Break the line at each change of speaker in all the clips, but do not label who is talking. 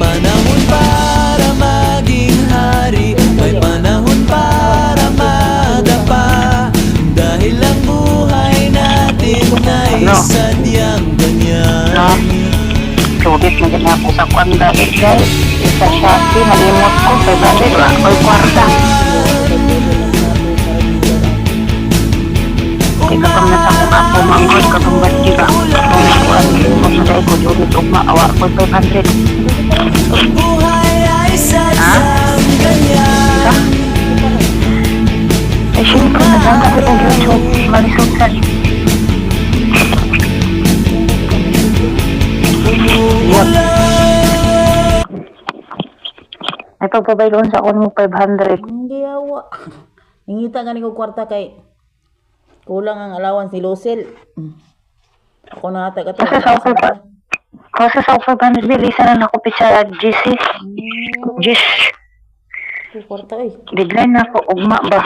panahon para maging hari, may panahon para madapa. Dahil ang buhay natin ay sadyang ganyan.
Sulit na din ako sa kwanda guys. Sa Shopee, nalimot ko. 500 ako'y kwarta. Kaya kapag natakot ako, manggod kapag batira. Kung nakuhan, masaday ko, sulit ugma, awa ko 500.
Ang buhay ay sadyang ganyan.
Ay, syempre, naganda ko ng YouTube. Marisugsan. Yep. Ay, pagpabayloon sa ako mo 500.
Hindi awa. Nangita nga ni ko kwarta kay kulang ang allowance ni Lucille. Ako na ata ka to.
Kasi sa 500, bilisan na ako sa GC. GC.
Kwarta ay.
Biglan na ako, ugma ba?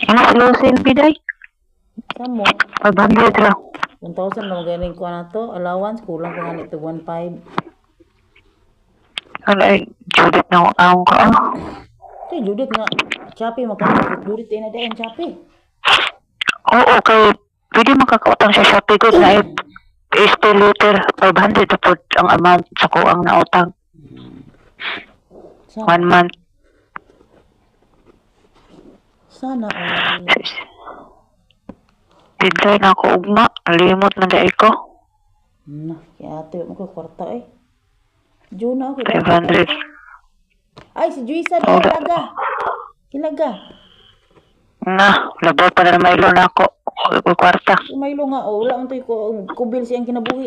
Ano si Lucille, biday?
Saan mo?
500 lang.
1,000 na magaling ko na to. Allowance, kulang ko nga nito 1,500.
Alay, Judith na ako ka.
Kay Judith nga. Shopee, makakapit. Judith ay na dayan, Shopee.
Oo, kay pwede makakautang sa Shopee ko na pay later 500 na po ang amount sa ko ang nautang. 1 month.
Sana all.
Bigay na ako ugma. Alimot na dahil ko.
Na, kaya ate, mo ko kwarta eh. Juna ako.
500.
Ay, si Juisa, kilaga. Kilaga.
Na, labaw pa na may loan ako. Kwarta.
Maylo nga, oh, wala ang to'y kubil siyang kinabuhi.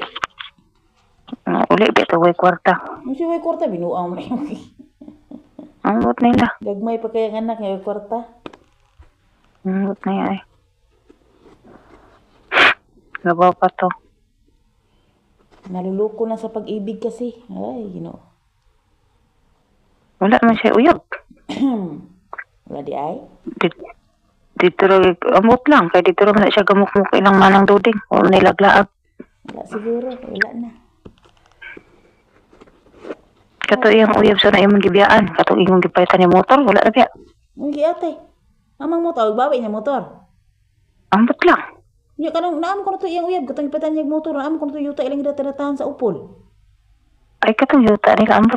Uli, bito way kwarta.
Musi way kwarta, binuang mo yung
Ang lot nila.
gagmay pa kaya anak niya way kwarta.
Ang lot na yan ay. Labaw pa to.
Naluluko na sa pag-ibig kasi. Ay,
Wala naman siya uyog.
Wala di ay?
Dito rin, amot lang. Kaya dito rin na siya gamuk-muk ilang manang duding. O nilaglaag.
Wala siguro. Wala na.
Kato iyang uyab sa na imong gibiyaan. Kato iyong gipalitan yung motor. Wala na biya.
Hindi ate. Amang mo tawag, bawi niya motor.
Ambot lang.
Yung kanang naam ko na to iyang uyab. Katang ipatan niya yung motor. Naam ko na to yuta ilang ginatatahan sa upol.
Ay katong yuta nila ambot